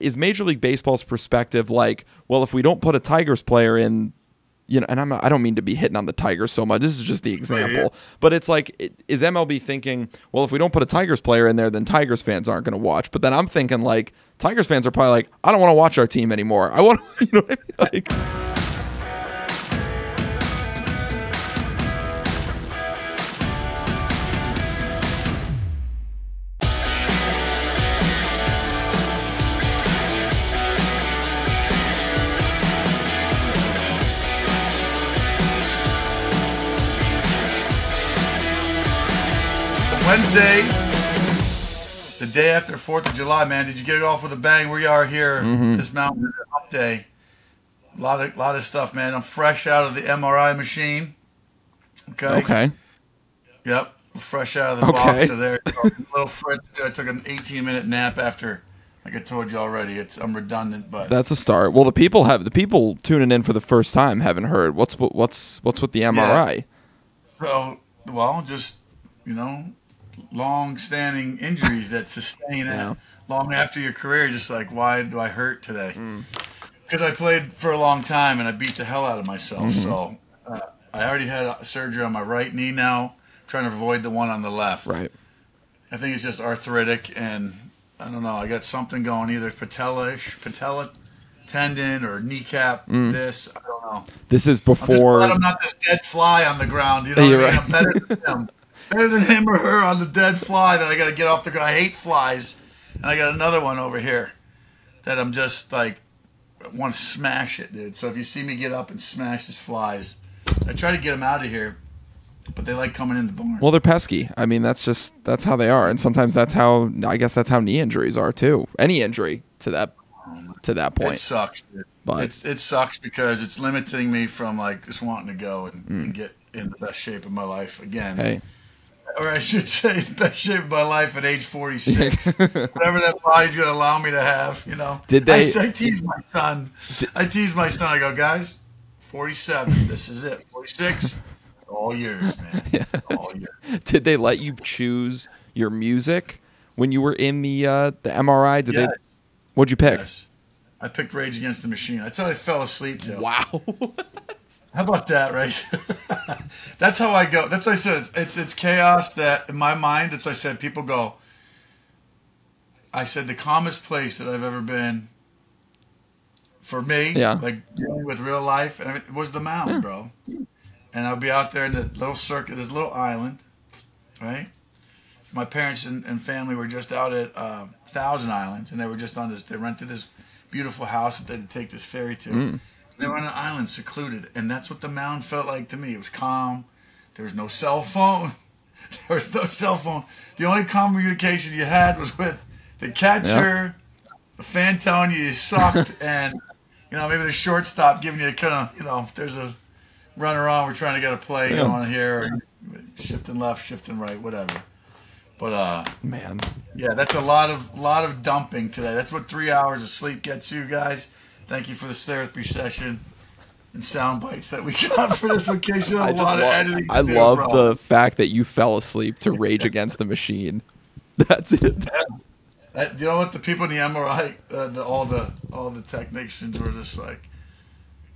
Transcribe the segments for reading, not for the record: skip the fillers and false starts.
is Major League Baseball's perspective like, well, if we don't put a Tigers player in, you know, and I don't mean to be hitting on the Tigers so much. This is just the example. But it's like, is MLB thinking, well, if we don't put a Tigers player in there, then Tigers fans aren't going to watch. But then I'm thinking, like, Tigers fans are probably like, I don't want to watch our team anymore. I want to, you know what I mean? Like, Wednesday, the day after 4th of July, man. Did you get it off with a bang? We are here. This Mound Visit Hump Day. A lot of stuff, man. I'm fresh out of the MRI machine. Okay. Yep. Fresh out of the box. So there, little Fritz. I took an 18-minute nap after. Like I told you already, I'm redundant, but that's a start. Well, the people tuning in for the first time haven't heard. What's with the MRI? Yeah. So, well, just long-standing injuries that sustain it long after your career. Just like, why do I hurt today? Because I played for a long time and I beat the hell out of myself. So I already had a surgery on my right knee now, trying to avoid the one on the left. Right. I think it's just arthritic, and I don't know. I got something going, either patella tendon or kneecap. This, I don't know. This is before. I'm not this dead fly on the ground. You know what I mean? Right. I'm better than him. Better than him or her on the dead fly that I got to get off the ground. I hate flies. And I got another one over here that I'm just like, want to smash it, dude. So if you see me get up and smash these flies, I try to get them out of here, but they like coming in the barn. Well, they're pesky. I mean, that's how they are. And sometimes that's how knee injuries are too. Any injury to that point. It sucks, dude. But it sucks because it's limiting me from like just wanting to go and get in the best shape of my life again. Hey. Or I should say, best shape of my life at age 46. Whatever that body's going to allow me to have, you know. I tease my son. I go, guys, 47. This is it. 46. All yours, man. All yours. Did they let you choose your music when you were in the MRI? What'd you pick? Yes. I picked Rage Against the Machine. I thought I fell asleep, too. Wow. How about that, right? That's how I go. That's what I said. It's chaos that, in my mind, that's what I said. People go, I said, the calmest place that I've ever been for me, like dealing with real life, and everything, was the Mound, bro. And I'll be out there in the little circuit, this little island, right? My parents and family were just out at Thousand Islands, and they were just on this, they rented this beautiful house that they had to take this ferry to. They were on an island, secluded, and that's what the Mound felt like to me. It was calm. There was no cell phone. The only communication you had was with the catcher, the fan telling you sucked, and maybe the shortstop giving you a kind of if there's a runner on, we're trying to get a play going here, shifting left, shifting right, whatever. But man, that's a lot of dumping today. That's what 3 hours of sleep gets you guys. Thank you for the therapy session and sound bites that we got for this vacation. I love the fact that you fell asleep to Rage Against the Machine. That's it. You know what? The people in the MRI, all the technicians were just like,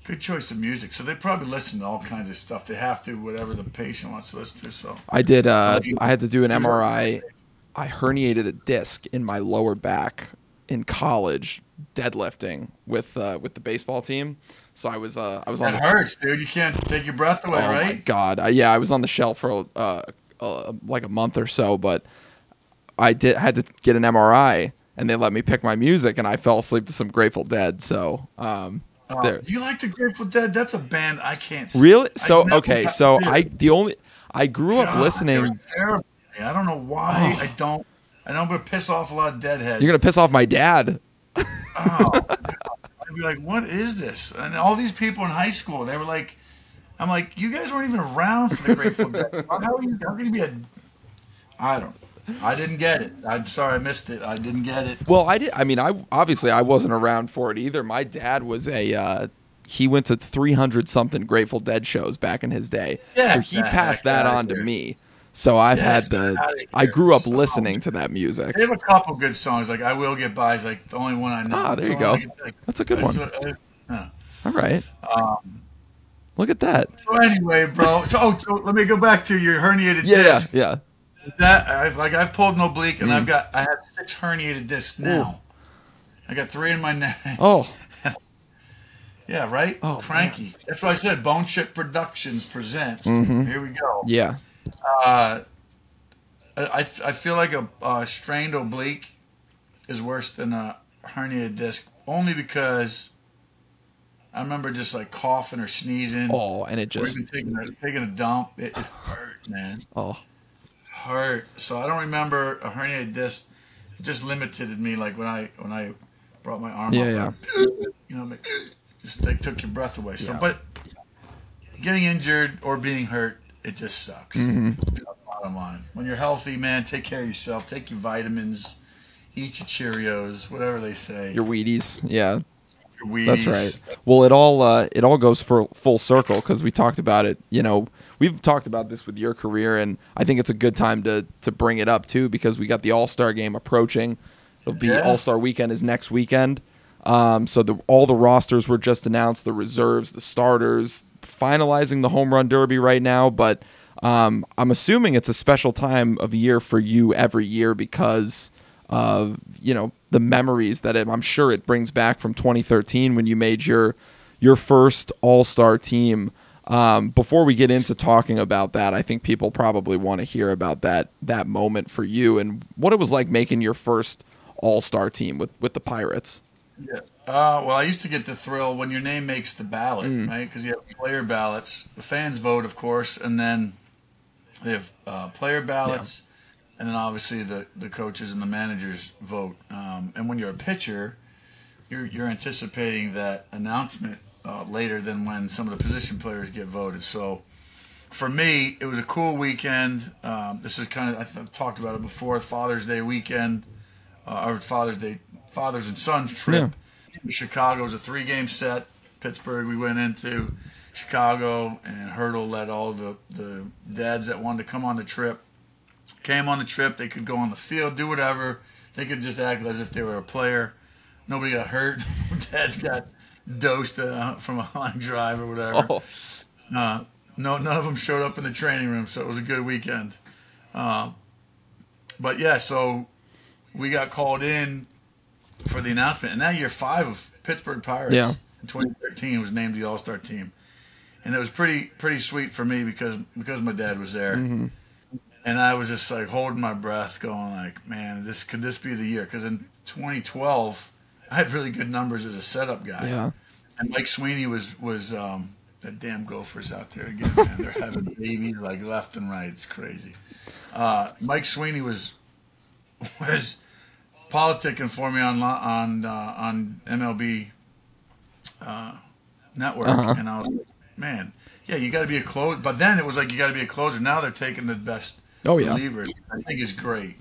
good choice of music. So they probably listen to all kinds of stuff. They have to, whatever the patient wants to listen to. So I did. I had to do an MRI. I herniated a disc in my lower back in college, deadlifting with the baseball team. So I was on. That hurts, dude. You can't take your breath away, right? Oh my God! I was on the shelf for like a month or so, but I had to get an MRI, and they let me pick my music, and I fell asleep to some Grateful Dead. So you like the Grateful Dead? That's a band I can't see. Really? So okay. So I grew up listening. I don't know why I don't. I know I'm going to piss off a lot of deadheads. You're going to piss off my dad. I'd be like, what is this? And all these people in high school, they were like, I'm like, you guys weren't even around for the Grateful Dead. How can you be I didn't get it. I'm sorry I missed it. I didn't get it. Well, I did. I mean, I wasn't around for it either. My dad was he went to 300 something Grateful Dead shows back in his day. Yeah, so he passed that on to me. So I've Yeah, had it's not out of I here. grew up So, listening to that music. they have a couple good songs. Like "I Will Get By" is like the only one I know. Ah, there you So, go. That's a good one. yeah. All right. Look at that. So anyway, bro. So let me go back to your herniated Yeah, disc. yeah. That I've pulled an oblique and Mm. I have 6 herniated discs now. I got 3 in my neck. Oh, Yeah, right? Oh, Cranky. man. That's what I said. Bone Chip Productions presents. Mhm. Here we go. yeah. Uh, I feel like a strained oblique is worse than a herniated disc, only because I remember just like coughing or sneezing, Oh, and it or just. even taking a dump. It hurt, man. Oh, Hurt. So I don't remember a herniated disc. It just limited me, like when I brought my arm yeah, up. yeah. You know, just they took your breath away. So, Yeah. but getting injured or being hurt, it just sucks. Mhm. Bottom line, when you're healthy, man, take care of yourself. Take your vitamins, eat your Cheerios, whatever they say. Your Wheaties. Yeah. Your Wheaties. That's right. Well, it all goes for full circle because we talked about it. You know, we've talked about this with your career, and I think it's a good time to bring it up too because we got the All-Star game approaching. It'll be Yeah. All-Star weekend is next weekend. So all the rosters were just announced, the reserves, the starters, finalizing the home run derby right now. But I'm assuming it's a special time of year for you every year because of the memories that I'm sure it brings back from 2013 when you made your first All-Star team. Before we get into talking about that, I think people probably want to hear about that moment for you and what it was like making your first All-Star team with the Pirates. Yeah. Well, I used to get the thrill when your name makes the ballot, right? Because you have player ballots. The fans vote, of course, and then they have player ballots, and then obviously the coaches and the managers vote. And when you're a pitcher, you're anticipating that announcement later than when some of the position players get voted. So for me, it was a cool weekend. This is kind of, I've talked about it before, Father's Day weekend, or Fathers and Sons trip. Yeah. Chicago was a 3-game set. Pittsburgh, we went into Chicago, and Hurdle led all the dads that wanted to come on the trip. Came on the trip. They could go on the field, do whatever. They could just act as if they were a player. Nobody got hurt. Dads got dosed from a line drive or whatever. Oh. No, none of them showed up in the training room, so it was a good weekend. But yeah, so we got called in for the announcement, and that year 5 of Pittsburgh Pirates in 2013 was named the All-Star team, and it was pretty sweet for me because my dad was there, and I was just like holding my breath, going like, man, could this be the year? Because in 2012, I had really good numbers as a setup guy, and Mike Sweeney was that damn Gophers out there again, man, they're having babies like left and right, it's crazy. Mike Sweeney was politicking for me on MLB Network, and I was like, man, yeah, you got to be a closer. But then it was like you got to be a closer. Now they're taking the best relievers. I think is great,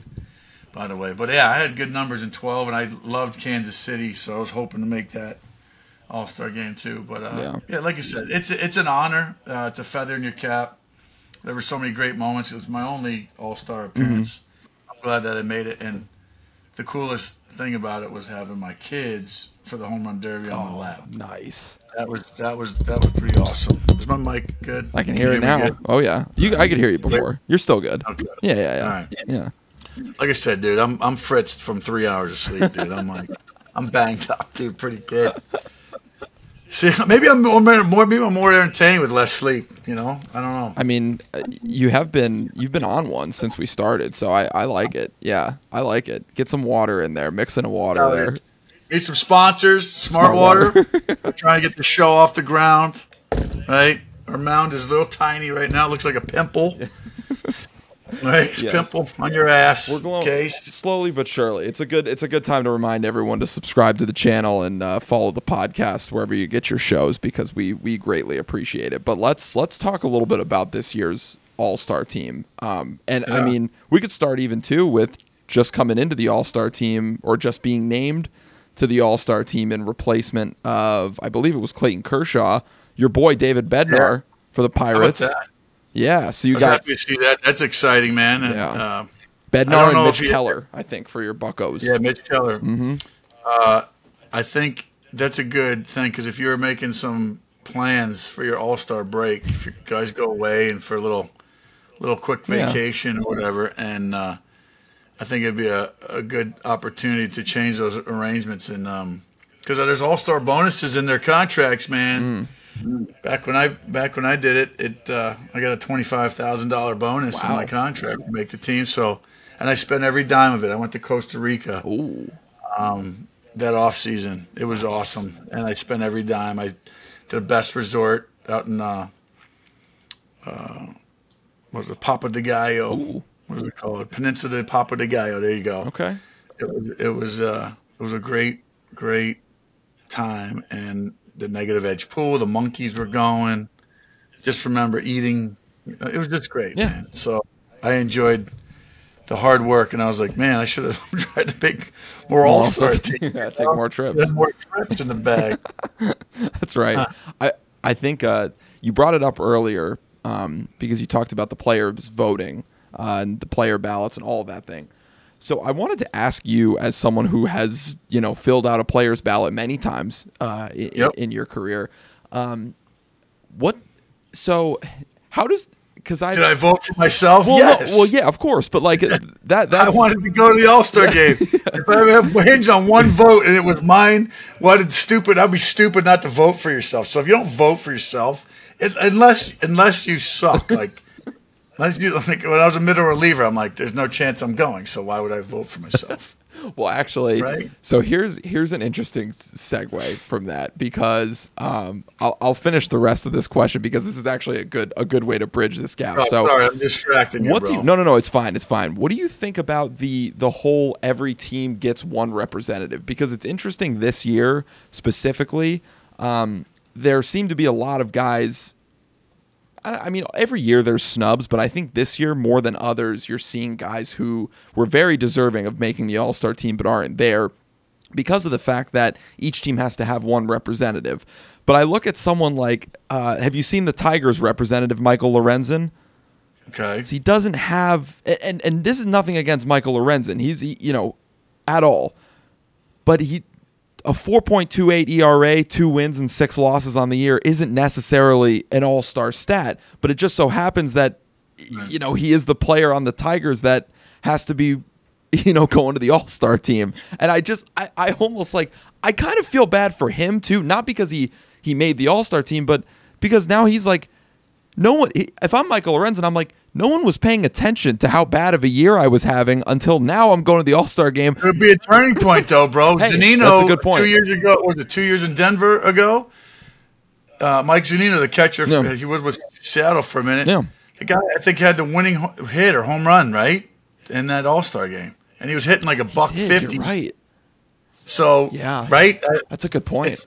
by the way. But yeah, I had good numbers in 12, and I loved Kansas City, so I was hoping to make that All-Star game too. But yeah, like I said, it's an honor. It's a feather in your cap. There were so many great moments. It was my only All-Star appearance. I'm glad that I made it, and the coolest thing about it was having my kids for the home run derby on the lap. Nice. That was pretty awesome. Is my mic good? I can hear it now. Oh yeah, I could hear you before. You're still good. Okay. Yeah. All right. Yeah. Like I said, dude, I'm fritzed from 3 hours of sleep, dude. I'm banged up, dude. Pretty good. See, maybe I'm more entertained with less sleep. I don't know. I mean, you've been on one since we started, so I like it. Yeah, I like it. Get some water in there, mix in a water there. Need some sponsors, Smart Water. We're trying to get the show off the ground, right? Our mound is a little tiny right now. It looks like a pimple. Right, pimple on your ass. We're glowing case. Slowly but surely. It's a good time to remind everyone to subscribe to the channel and follow the podcast wherever you get your shows because we greatly appreciate it. But let's talk a little bit about this year's All-Star team. I mean, we could start even too with just coming into the All-Star team or just being named to the All-Star team in replacement of, I believe it was Clayton Kershaw, your boy David Bednar for the Pirates. How about that? Yeah, so you I was got happy to see that. That's exciting, man. And, yeah. I Bednar don't and know Mitch if Keller, I think, for your Buccos. Yeah, Mitch Keller. I think that's a good thing because if you're making some plans for your All-Star break, if you guys go away and for a little quick vacation or whatever, and I think it'd be a good opportunity to change those arrangements and because there's All-Star bonuses in their contracts, man. Back when I did it, I got a $25,000 bonus in my contract to make the team. So, and I spent every dime of it. I went to Costa Rica. Ooh. That off season. It was awesome, and I spent every dime. I did the best resort out in what was it, Papa de Gallo? Ooh. What is it called? Peninsula de Papa de Gallo. There you go. Okay. It was a great time, and the negative edge pool. The monkeys were going. Just remember eating. It was just great, man. So I enjoyed the hard work, and I was like, man, I should have tried to make more All-Star teams. Take more trips. More trips in the bag. That's right. I think you brought it up earlier because you talked about the players voting and the player ballots and all of that thing. So I wanted to ask you, as someone who has filled out a player's ballot many times in your career, how does did I vote for myself? Well, yes. No, well, yeah, of course, but like that. I wanted to go to the All-Star game. If I had hinged on one vote and it was mine, I'd be stupid not to vote for yourself. So if you don't vote for yourself, unless you suck, like when I was a middle reliever, I'm like, there's no chance I'm going. So why would I vote for myself? Well, actually, right? So here's an interesting segue from that because I'll finish the rest of this question because this is actually a good way to bridge this gap. Oh, so sorry, I'm distracting you, bro. No, it's fine. What do you think about the whole every team gets one representative? Because it's interesting this year specifically. There seem to be a lot of guys. I mean, every year there's snubs, but I think this year more than others, you're seeing guys who were very deserving of making the All-Star team but aren't there because of the fact that each team has to have one representative. But I look at someone like, have you seen the Tigers representative, Michael Lorenzen? Okay. So he doesn't have, and this is nothing against Michael Lorenzen. He's, at all. But a 4.28 ERA, 2 wins and 6 losses on the year isn't necessarily an all-star stat, but it just so happens that, he is the player on the Tigers that has to be, going to the all-star team. And I almost I kind of feel bad for him too, not because he made the all-star team, but because now he's like, if I'm Michael Lorenzen, I'm like, no one was paying attention to how bad of a year I was having until now I'm going to the All-Star game. It would be a turning point, though, bro. Hey, Zunino, that's a good point. 2 years ago, was it 2 years in Denver ago? Mike Zunino, the catcher, he was with Seattle for a minute. Yeah. The guy, I think, had the winning hit or home run, right, in that All-Star game. And he was hitting like $150. You're right. So, yeah. Right? That's a good point.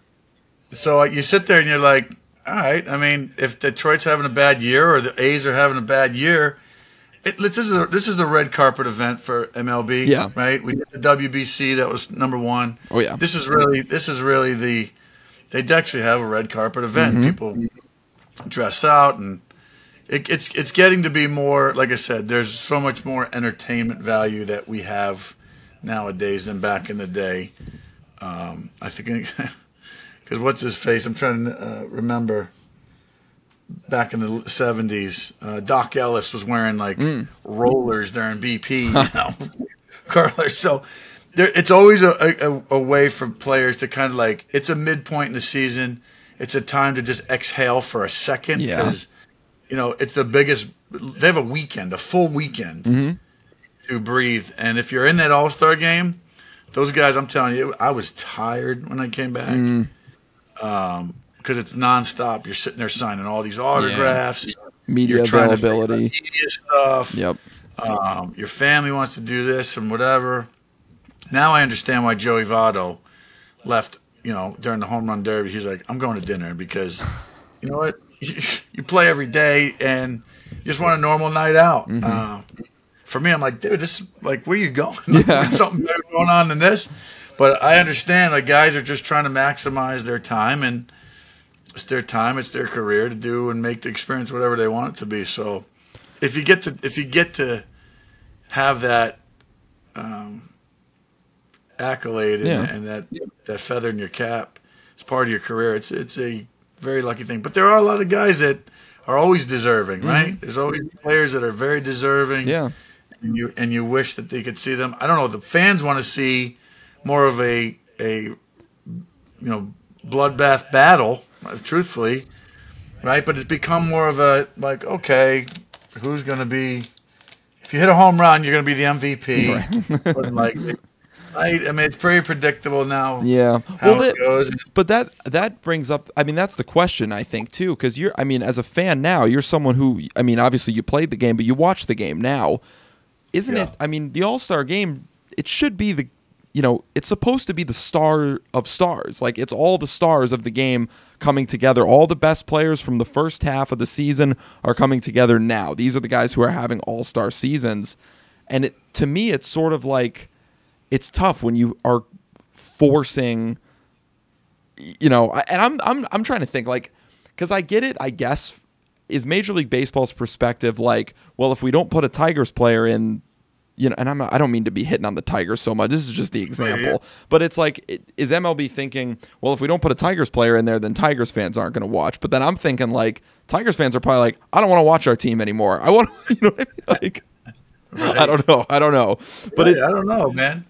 So you sit there and you're like, all right, I mean, if Detroit's having a bad year or the A's are having a bad year, this is the red carpet event for MLB, yeah. Right? We did the WBC, that was number one. Oh yeah. This is really they'd actually have a red carpet event. Mm-hmm. People dress out, and it's getting to be more, like I said, there's so much more entertainment value that we have nowadays than back in the day. I think. Because what's his face? I'm trying to remember. Back in the 70s, Doc Ellis was wearing rollers there in BP, curlers. So it's always a way for players to kind of it's a midpoint in the season. It's a time to just exhale for a second because it's the biggest. They have a full weekend to breathe. And if you're in that All-Star game, those guys, I'm telling you, I was tired when I came back. Because it's nonstop. You're sitting there signing all these autographs. Yeah. Media availability. Media stuff. Yep. Your family wants to do this and whatever. Now I understand why Joey Votto left, during the home run derby. He's like, I'm going to dinner because, you know what? You play every day and you just want a normal night out. For me, I'm like, dude, this is where are you going? There's something better going on than this. But I understand guys are just trying to maximize their time, and it's their time, it's their career to do and make the experience whatever they want it to be. So if you get to have that accolade and that feather in your cap as part of your career, it's a very lucky thing. But there are a lot of guys that are always deserving, right? There's always players that are very deserving. Yeah. And you wish that they could see them. I don't know. The fans want to see more of a bloodbath battle, truthfully, right? But it's become more of a like, okay, who's going to be? If you hit a home run, you're going to be the MVP. Right. Like, I mean, it's pretty predictable now. Yeah. How it goes. But that brings up. I mean, that's the question, I think, too, because I mean, as a fan now, you're someone who. I mean, obviously, you played the game, but you watch the game now. Isn't it? I mean, the All-Star game, it should be it's supposed to be the star of stars. Like, it's all the stars of the game coming together. All the best players from the first half of the season are coming together now. These are the guys who are having All-Star seasons. And to me, it's sort of like, it's tough when you are forcing, and I'm trying to think, like, because I get it, I guess. Is Major League Baseball's perspective like, well, if we don't put a Tigers player in, and I don't mean to be hitting on the Tigers so much. This is just the example. But it's like, is MLB thinking, well, if we don't put a Tigers player in there, then Tigers fans aren't going to watch. But then I'm thinking, like, Tigers fans are probably like, I don't want to watch our team anymore. I want to, what I mean? Like, right. I don't know. But I don't know, man.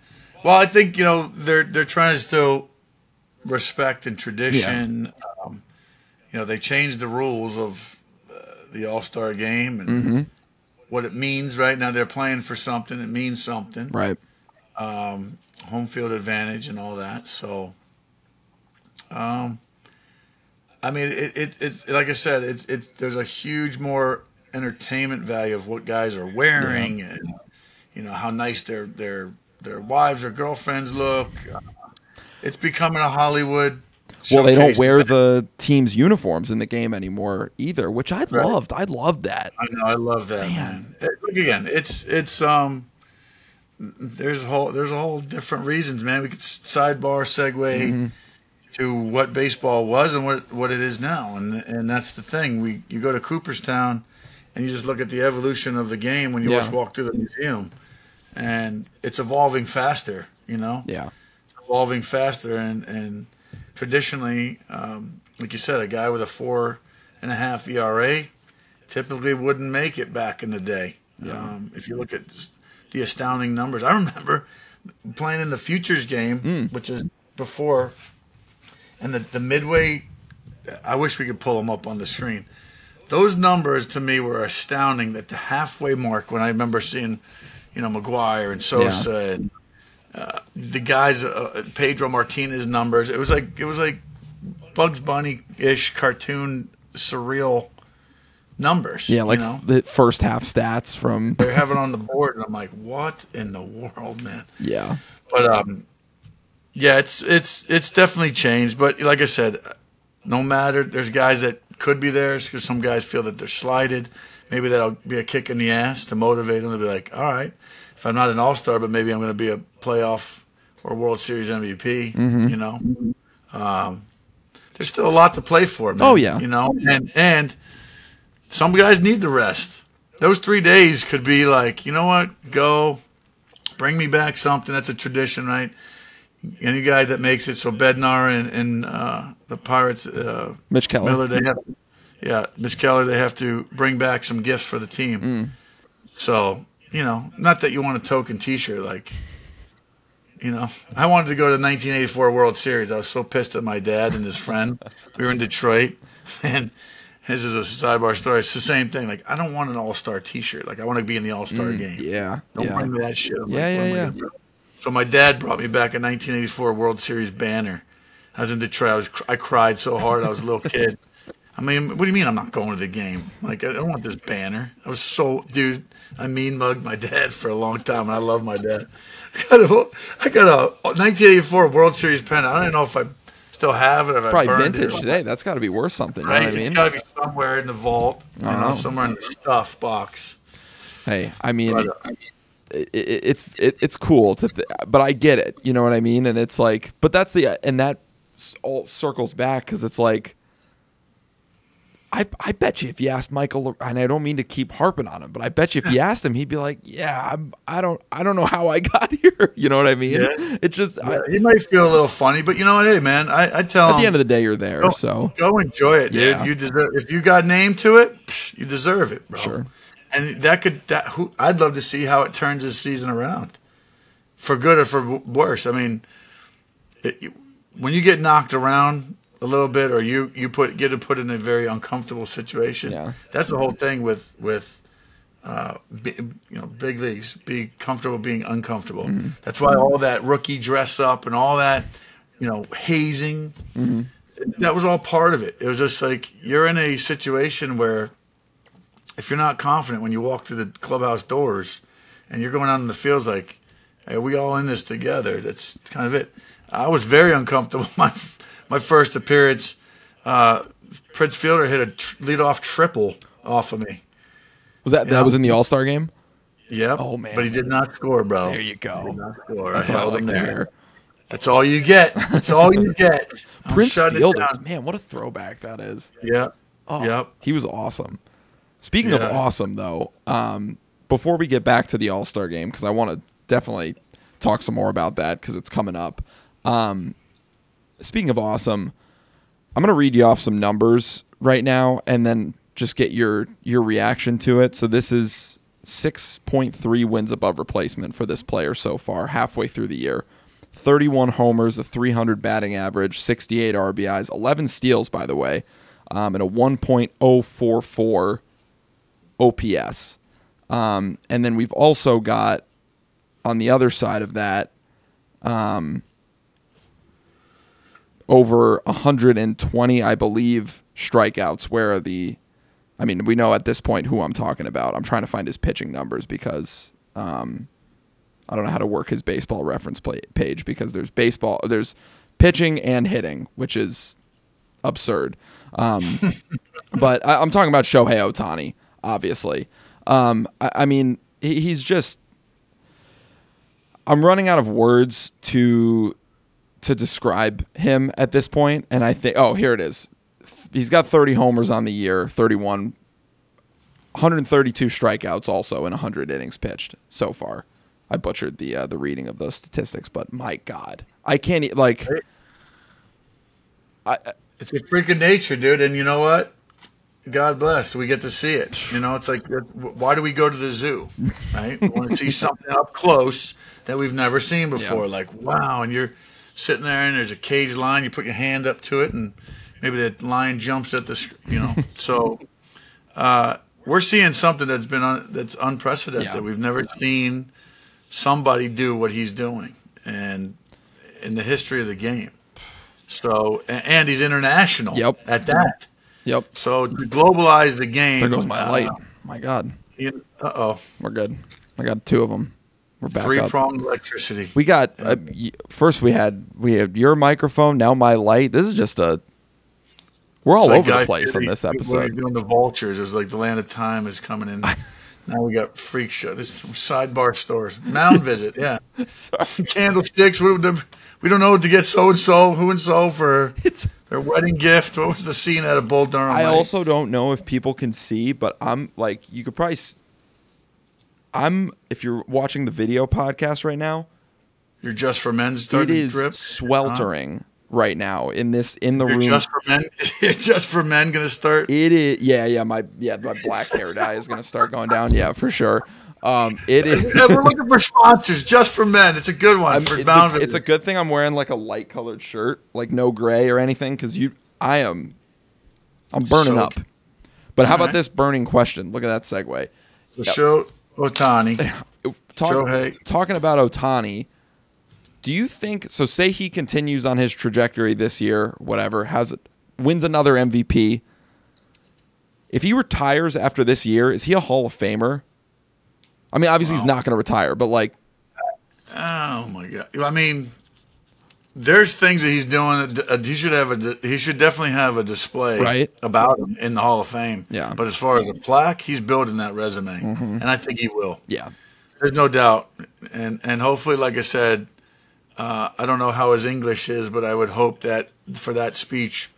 Well, I think, they're trying to still respect and tradition. Yeah. They changed the rules of the All-Star game and what it means. Right now, they're playing for something. It means something. Right. Home field advantage and all that. So, I mean, it like I said, there's a huge more entertainment value of what guys are wearing and how nice their wives or girlfriends look. It's becoming a Hollywood. Well, they don't wear the team's uniforms in the game anymore either, which I loved. I loved that. I know, I love that, man. Again, it's there's a whole different reasons, man. We could sidebar segue to what baseball was and what it is now, and that's the thing. You go to Cooperstown and you just look at the evolution of the game when you just walk through the museum, and it's evolving faster. Yeah, it's evolving faster and. Traditionally, like you said, a guy with a 4.5 ERA typically wouldn't make it back in the day. Yeah. If you look at the astounding numbers, I remember playing in the Futures game, which is before, and the midway. I wish we could pull them up on the screen. Those numbers to me were astounding. At the halfway mark, when I remember seeing, McGuire and Sosa and. The guys, Pedro Martinez numbers. It was like Bugs Bunny-ish cartoon surreal numbers. Yeah, like the first half stats from. They have it on the board, and I'm like, what in the world, man? Yeah, but it's definitely changed. But like I said, no matter, there's guys that could be there because some guys feel that they're slighted. Maybe that'll be a kick in the ass to motivate them to be like, all right. If I'm not an All-Star, but maybe I'm going to be a playoff or World Series MVP, there's still a lot to play for, man. Oh, yeah. And some guys need the rest. Those 3 days could be like, you know what, go, bring me back something. That's a tradition, right? Any guy that makes it, so Bednar and the Pirates, Mitch Keller. Miller, Mitch Keller, they have to bring back some gifts for the team. So... not that you want a token T-shirt, like, I wanted to go to the 1984 World Series. I was so pissed at my dad and his friend. We were in Detroit, and this is a sidebar story. It's the same thing. Like, I don't want an All-Star T-shirt. Like, I want to be in the All-Star game. Yeah. Don't bring me that shit. Yeah. So my dad brought me back a 1984 World Series banner. I was in Detroit. I cried so hard. I was a little kid. I mean, what do you mean I'm not going to the game? Like, I don't want this banner. I mean mugged my dad for a long time, and I love my dad. I got a 1984 World Series pen. I don't even know if I still have it. If probably I burned vintage it. today. That's got to be worth something. Right? You know what I mean? It's got to be somewhere in the vault, somewhere in the stuff box. Hey, I mean, it's cool but I get it. You know what I mean? And it's like, but that all circles back because it's like, I bet you if you asked Michael, and I don't mean to keep harping on him, but I bet you if you asked him, he'd be like, "Yeah, I don't know how I got here." You know what I mean? Yeah. It just He might feel a little funny, but you know what? Hey, man, I tell him at the end of the day, you're there. Go enjoy it, dude. Yeah. You deserve. If you got named to it, you deserve it, bro. Sure. And I'd love to see how it turns this season around, for good or for worse. I mean, when you get knocked around a little bit, or you get put in a very uncomfortable situation. Yeah. That's the whole thing with big leagues. Be comfortable being uncomfortable. Mm-hmm. That's why all that rookie dress up and all that, hazing. Mm-hmm. That was all part of it. It was just like you're in a situation where if you're not confident when you walk through the clubhouse doors and you're going out in the fields like, hey, we all in this together. That's kind of it. I was very uncomfortable. My first appearance, Prince Fielder hit a leadoff triple off of me. Was that was in the All-Star game? Yep. Oh, man. But he did not score, bro. There you go. He did not score. That's I what I held like him to there. hear. That's all you get. That's all you get. Prince Fielder, man, what a throwback that is. Yeah. Oh, yep. He was awesome. Speaking of awesome, though, before we get back to the All-Star game, because I want to definitely talk some more about that because it's coming up. Speaking of awesome, I'm going to read you off some numbers right now and then just get your reaction to it. So this is 6.3 wins above replacement for this player so far, halfway through the year. 31 homers, a 300 batting average, 68 RBIs, 11 steals, by the way, and a 1.044 OPS. And then we've also got, on the other side of that, over 120, I believe, strikeouts, where we know at this point who I'm talking about. I'm trying to find his pitching numbers because I don't know how to work his baseball reference page because there's pitching and hitting, which is absurd. But I'm talking about Shohei Ohtani, obviously. He's just... I'm running out of words to describe him at this point, and I think, here it is. He's got 30 homers on the year, 132 strikeouts also, and 100 innings pitched so far. I butchered the reading of those statistics, but my God, I can't it's a freak of nature, dude, and you know what? God bless. We get to see it. It's like, why do we go to the zoo, right? We want to see something up close that we've never seen before. Yeah. Like, wow, and you're sitting there and there's a cage line, you put your hand up to it and maybe that lion jumps at the, So we're seeing something that's unprecedented. Yeah. We've never seen somebody do what he's doing and in the history of the game. So, and he's international at that. Yep. So to globalize the game. There goes my light. My God. Uh-oh. We're good. I got two of them. We're back up. Three-pronged electricity. We got first we had your microphone, now my light. This is just we're all over the place on this episode. We're doing the vultures. It was like the land of time is coming in. Now we got freak show. This is sidebar stores. Mound visit, yeah. Candlesticks. We don't know what to get who and so for their wedding gift. What was the scene at a Bull Durham? I also don't know if people can see, but I'm like, you could probably. If you're watching the video podcast right now, you're Just for Men starting it is drip. Sweltering right now in the room. Just for Men, Just for Men going to start. It is, yeah. My black hair dye is going to start going down. Yeah, for sure. It is. We're looking for sponsors. Just for Men. It's a good one. It's a good thing I'm wearing like a light colored shirt, like no gray or anything, because I'm burning up. But how about this burning question? Look at that segue. The show. Ohtani. Talking about Ohtani, do you think so? Say he continues on his trajectory this year, whatever, wins another MVP. If he retires after this year, is he a Hall of Famer? I mean, obviously he's not going to retire, but like, oh my God! I mean, there's things that he's doing. He should definitely have a display about him in the Hall of Fame. Yeah. But as far as a plaque, he's building that resume, and I think he will. Yeah. There's no doubt, and hopefully, like I said, I don't know how his English is, but I would hope that for that speech,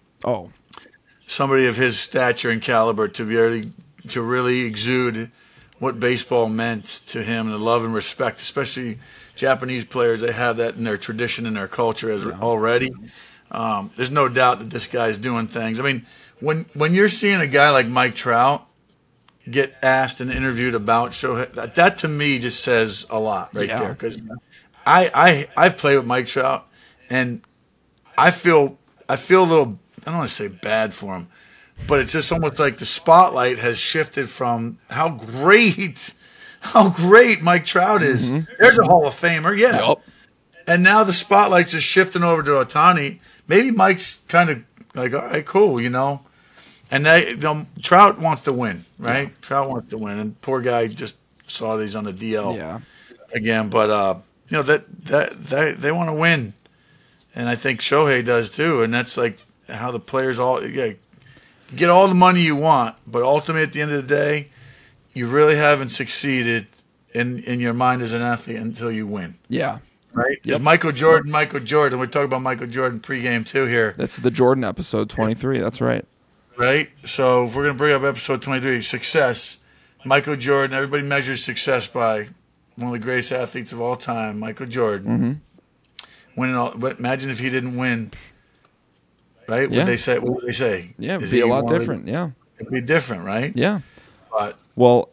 somebody of his stature and caliber to really exude what baseball meant to him, and the love and respect, especially Japanese players. They have that in their tradition and their culture already. There's no doubt that this guy's doing things. I mean, when you're seeing a guy like Mike Trout get asked and interviewed about Shohei, that to me just says a lot there. Because I've played with Mike Trout, and I feel a little, I don't want to say bad for him, but it's just almost like the spotlight has shifted from how great Mike Trout is. Mm-hmm. There's a Hall of Famer, yeah. Yep. And now the spotlight's just shifting over to Ohtani. Maybe Mike's kind of like, all right, cool, And Trout wants to win, right? Yeah. Trout wants to win, and poor guy just saw these on the DL again. But that they want to win, and I think Shohei does too. And that's like how the players all get all the money you want, but ultimately at the end of the day, you really haven't succeeded in your mind as an athlete until you win. Yeah. Right? Yep. Michael Jordan. We talk about Michael Jordan pregame too here. That's the Jordan episode 23. That's right. Right? So if we're going to bring up episode 23, success, Michael Jordan, everybody measures success by one of the greatest athletes of all time, Michael Jordan. Mm-hmm. Winning all, but imagine if he didn't win. Right? Yeah. What would they say? Yeah, it'd be a lot different. Yeah. It'd be different, right? Yeah. But well,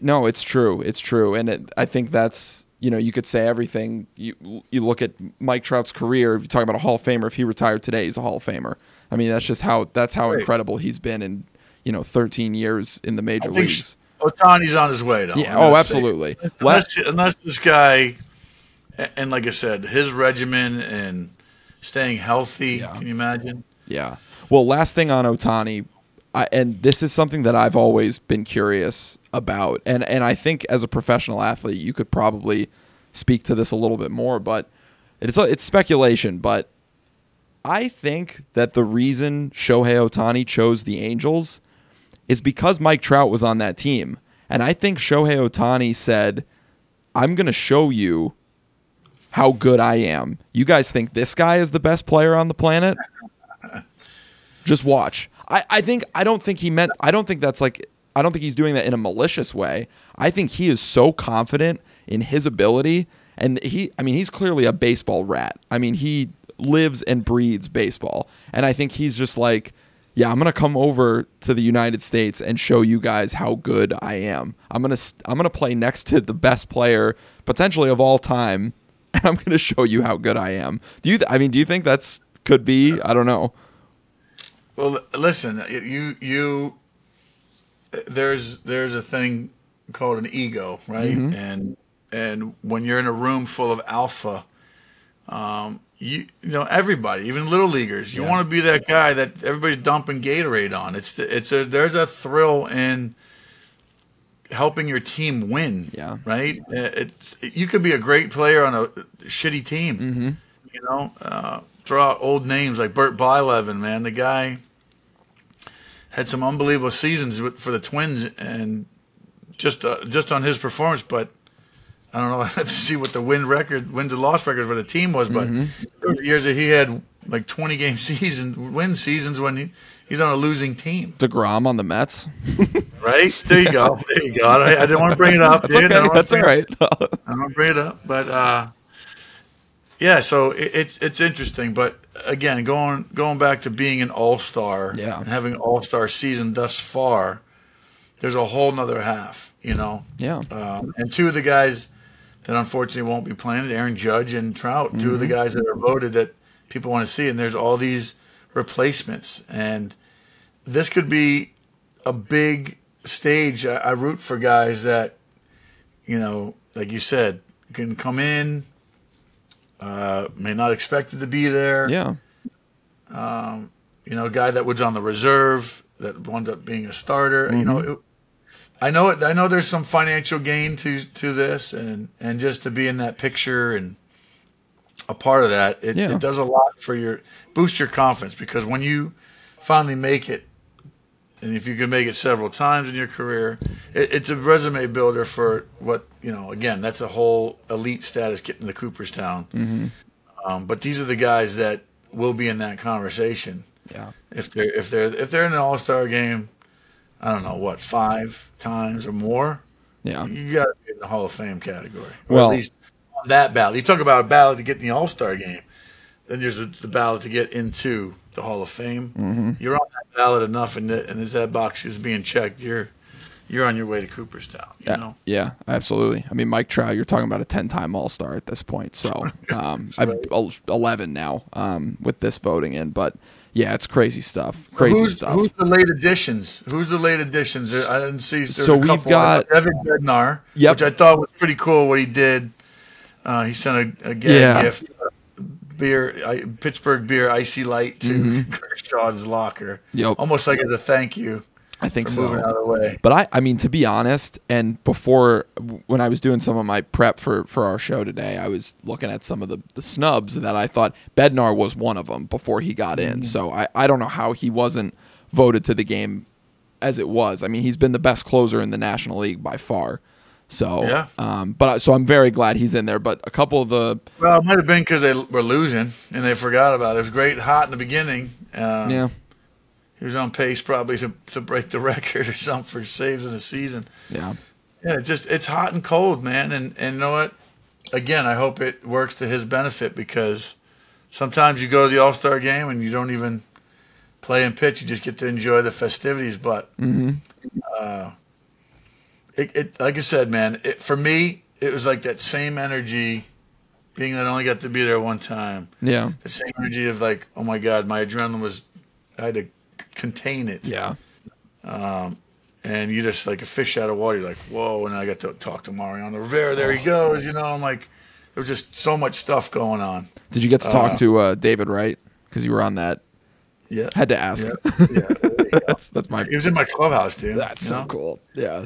no, it's true. It's true. And I think that's, you could say everything. You look at Mike Trout's career, if you talk about a Hall of Famer, if he retired today, he's a Hall of Famer. I mean, that's how right. Incredible he's been in, 13 years in the major leagues. Ohtani's on his way, though. Yeah. Oh, absolutely. Unless this guy, and like I said, his regimen and staying healthy, can you imagine? Yeah. Well, last thing on Ohtani, and this is something that I've always been curious about, and I think as a professional athlete, you could probably speak to this a little bit more, but it's speculation, but I think that the reason Shohei Ohtani chose the Angels is because Mike Trout was on that team. And I think Shohei Ohtani said, I'm going to show you how good I am. You guys think this guy is the best player on the planet? Just watch. I don't think he's doing that in a malicious way. I think he is so confident in his ability, and he's clearly a baseball rat. I mean, he lives and breathes baseball. And I think he's just like, yeah, I'm going to come over to the United States and show you guys how good I am. I'm going to play next to the best player potentially of all time, and I'm going to show you how good I am. Do you think that's could be? I don't know. Well, listen, there's a thing called an ego, right? Mm-hmm. And when you're in a room full of alpha, everybody, even little leaguers, you want to be that guy that everybody's dumping Gatorade on. There's a thrill in helping your team win. Yeah. Right. You could be a great player on a shitty team. Mm-hmm. Throw out old names like Bert Blyleven, man. The guy had some unbelievable seasons for the Twins, and just on his performance, but. I don't know. I have to see what the wins and loss record for the team was, but there were years that he had like 20-game win seasons when he's on a losing team. DeGrom on the Mets, right? There you go. I didn't want to bring it up. That's okay. That's all right. I don't want to bring it up, but so it's interesting. But again, going back to being an all-star and having an all-star season thus far, there's a whole nother half. And two of the guys that unfortunately won't be playing, Aaron Judge and Trout, two of the guys that are voted that people want to see, and there's all these replacements. And this could be a big stage. I root for guys that, like you said, can come in, may not expect it to be there. Yeah. A guy that was on the reserve that wound up being a starter. I know it. I know there's some financial gain to this, and just to be in that picture and a part of that, it does a lot for boost your confidence, because when you finally make it, and if you can make it several times in your career, it's a resume builder for what Again, that's a whole elite status getting to Cooperstown. Mm-hmm. But these are the guys that will be in that conversation. Yeah. If they're in an All-Star game, I don't know what 5 times or more, Yeah. you got to be in the Hall of Fame category, or Well, at least on that ballot. You talk about a ballot to get in the All-Star game, then there's the ballot to get into the Hall of Fame. mm-hmm. You're on that ballot enough, and as that box is being checked, you're on your way to Cooperstown. You know? Yeah, absolutely. I mean, Mike Trout, you're talking about a 10-time All-Star at this point. So I'm 11 now with this voting in. But, yeah, it's crazy stuff. Crazy stuff. Who's the late additions? I didn't see. So we've got Evan Bednar, yep. which I thought was pretty cool what he did. He sent a gag gift. Pittsburgh beer, icy light to Kershaw's locker. Yep. Almost like as a thank you. I think for so. Moving out of the way. But I mean, to be honest, and before when I was doing some of my prep for our show today, I was looking at some of the snubs that I thought Bednar was one of them before he got in. So I don't know how he wasn't voted to the game as it was. I mean, he's been the best closer in the National League by far. So, yeah. So I'm very glad he's in there. But a couple of the it might have been because they were losing and they forgot about it. It was great, hot in the beginning. Yeah, he was on pace probably to break the record or something for saves in a season. Yeah, it's hot and cold, man. And you know what? Again, I hope it works to his benefit because sometimes you go to the All-Star game and you don't even play and pitch. You just get to enjoy the festivities. But It like I said, man, for me, it was like that same energy, being that I only got to be there one time. Yeah. The same energy of like, oh my God, my adrenaline I had to contain it. Yeah. And you just like a fish out of water. You're like, whoa. And I got to talk to Mariano Rivera. There he goes. You know, I'm like, there was just so much stuff going on. Did you get to talk to David Wright? Because you were on that. Yeah. Had to ask. Yeah. That's my. He was in my clubhouse, dude. That's so cool. Yeah.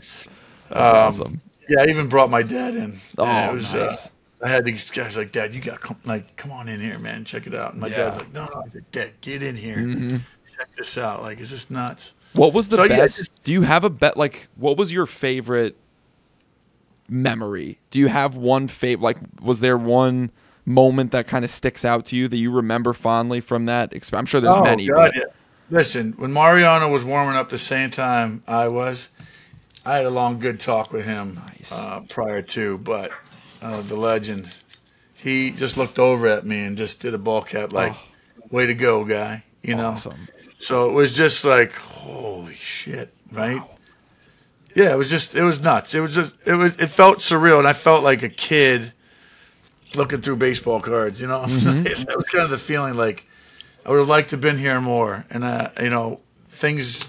That's awesome. Yeah, I even brought my dad in. Oh, it was, nice. I had these guys like, Dad, you got come on in here, man, check it out. And my dad's like, no, I said, Dad, get in here, check this out. Like, is this nuts? What was the best? Yeah, do you have a bet? Like, what was your favorite memory? Do you have one favorite? Like, was there one moment that kind of sticks out to you that you remember fondly from that? I'm sure there's many. God, yeah. Listen, when Mariano was warming up the same time I had a long, good talk with him prior to, but the legend, he just looked over at me and just did a ball cap like, way to go, guy, you know? Awesome. So it was just like, holy shit, right? Wow. Yeah, it was nuts. It felt surreal, and I felt like a kid looking through baseball cards, you know? That was kind of the feeling like I would have liked to have been here more, and, you know, things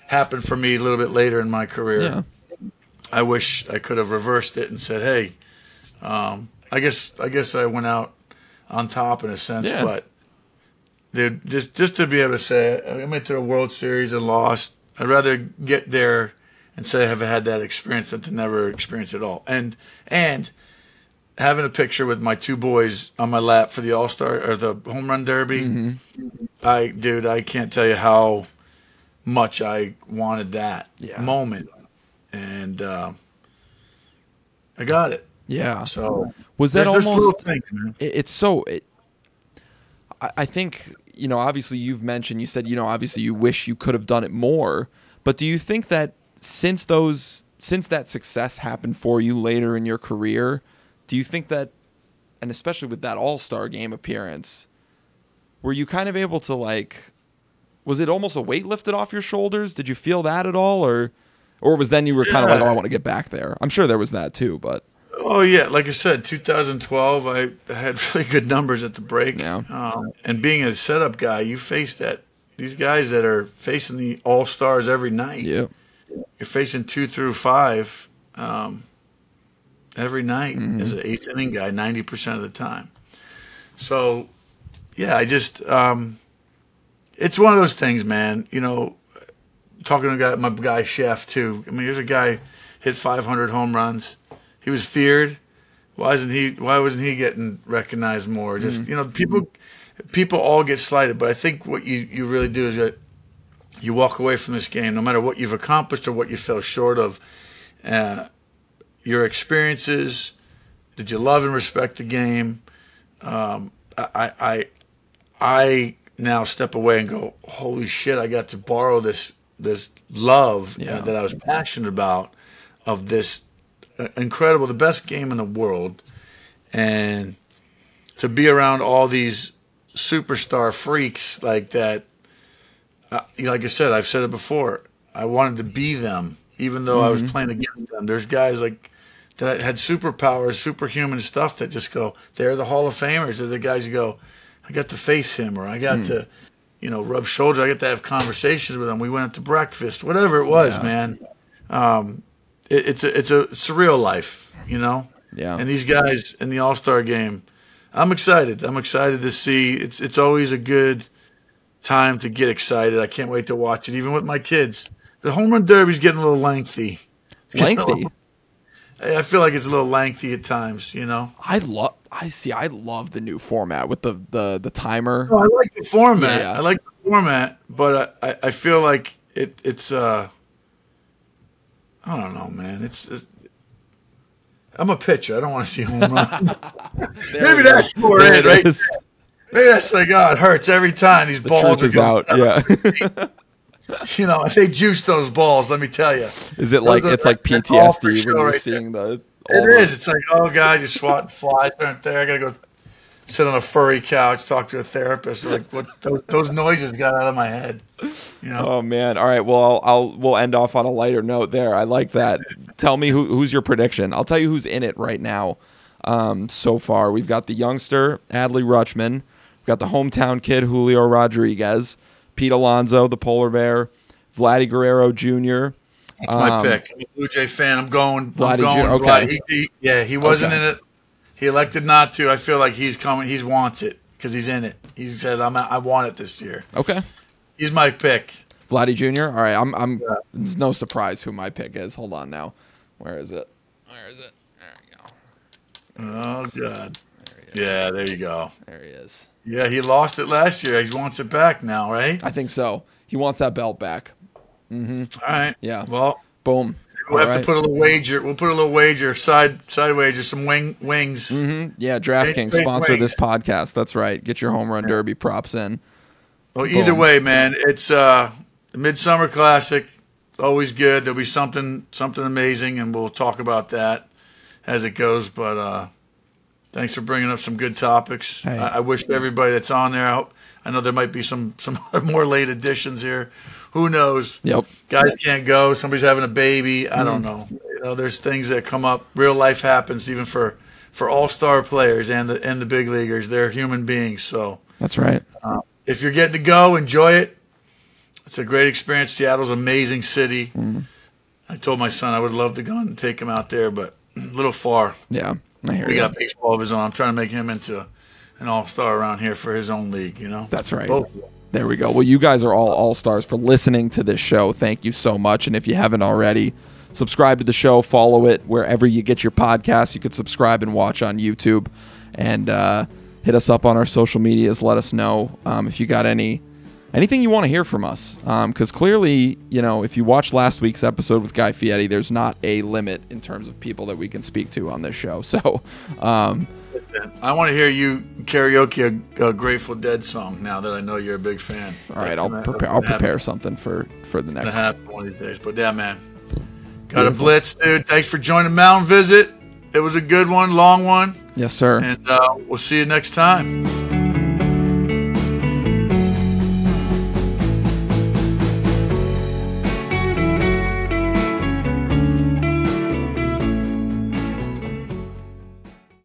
happened for me a little bit later in my career. Yeah. I wish I could have reversed it and said, "Hey, I guess I went out on top in a sense." Yeah. But dude, just to be able to say I went to the World Series and lost, I'd rather get there and say I've had that experience than to never experience it all. And having a picture with my two boys on my lap for the All-Star or the Home Run Derby, I can't tell you how much I wanted that moment, and I got it. Yeah. So was that almost? Little things, man. It's so. I think, you know, obviously you've mentioned, you said, you know, obviously you wish you could have done it more, but do you think that since that success happened for you later in your career, do you think that, and especially with that All-Star game appearance, were you kind of able to, like, was it almost a weight lifted off your shoulders? Did you feel that at all? Or was then you were kind of like, oh, I want to get back there? I'm sure there was that too, but. Oh, yeah. Like I said, 2012, I had really good numbers at the break. Yeah. And being a setup guy, you face these guys that are facing the All-Stars every night. Yeah. You're facing 2 through 5 every night as an eighth inning guy, 90% of the time. So, yeah, I just it's one of those things, man. You know, talking to my guy Chef too. I mean, here's a guy hit 500 home runs. He was feared. Why wasn't he getting recognized more? Just you know, people all get slighted, but I think what you really do is that you walk away from this game, no matter what you've accomplished or what you fell short of. Your experiences, did you love and respect the game? I now step away and go, holy shit, I got to borrow this love that I was passionate about, of this incredible, the best game in the world, and to be around all these superstar freaks like that. Like I said, I've said it before, I wanted to be them, even though I was playing against them. There's guys like that had superpowers, superhuman stuff that just go, they're the Hall of Famers. They're the guys who go, I got to face him, or I got to, rub shoulders. I got to have conversations with him. We went out to breakfast, whatever it was, man. It's a surreal life, Yeah. And these guys in the All-Star game, I'm excited. I'm excited to see. It's always a good time to get excited. I can't wait to watch it, even with my kids. The home run derby's getting a little lengthy. I feel like it's a little lengthy at times, I love the new format with the timer. Oh, I like the format. Yeah. I like the format, but I feel like it's I don't know, man. It's I'm a pitcher. I don't want to see home runs. Maybe that's more it, right? Maybe that's like, it hurts every time these balls are out. Yeah. If they juice those balls, let me tell you. Is it like it's like PTSD when you're seeing the? It is. It's like, oh God, you're swatting flies aren't there. I gotta go sit on a furry couch, talk to a therapist. Like, what those noises got out of my head. Oh man. All right. Well, we'll end off on a lighter note there. I like that. Tell me who's your prediction. I'll tell you who's in it right now. So far, we've got the youngster Adley Rutschman. We've got the hometown kid Julio Rodriguez, Pete Alonso, the polar bear, Vladdy Guerrero Jr. That's my pick. I'm a Blue Jay fan. I'm going. Okay. He wasn't in it. He elected not to. I feel like he's coming. He wants it because he's in it. He said, I want it this year. Okay. He's my pick. Vladdy Jr. All right. It's no surprise who my pick is. Hold on now. Where is it? There we go. Oh God. Yeah, there you go. There he is. Yeah, he lost it last year. He wants it back now, right? I think so. He wants that belt back. All right. Yeah. Well, boom. We'll have to put a little wager. We'll put a little wager, side wager, some wings. Yeah, DraftKings sponsor this podcast. That's right. Get your home run derby props in. Well, either way, man, it's the Midsummer Classic. It's always good. There'll be something amazing, and we'll talk about that as it goes. But thanks for bringing up some good topics. Hey. I wish everybody that's on there. I know there might be some more late additions here. Who knows? Yep. Guys can't go. Somebody's having a baby. I don't know. There's things that come up. Real life happens, even for all-star players and the big leaguers. They're human beings. So that's right. If you're getting to go, enjoy it. It's a great experience. Seattle's an amazing city. I told my son I would love to go and take him out there, but a little far. Yeah, I hear we you. got baseball of his own. I'm trying to make him into an all-star around here for his own league. That's right. Both. There we go. Well, you guys are all stars for listening to this show. Thank you so much. And if you haven't already, subscribe to the show, follow it wherever you get your podcasts. You could subscribe and watch on YouTube, and hit us up on our social medias. Let us know if you got anything you want to hear from us. Because clearly, if you watched last week's episode with Guy Fieri, there's not a limit in terms of people that we can speak to on this show. So, I want to hear you karaoke a Grateful Dead song now that I know you're a big fan. All right, I'll prepare something for the next. One of these days. But yeah, man, got a blitz, dude. Thanks for joining Mound Visit. It was a good one, long one. Yes, sir. And we'll see you next time.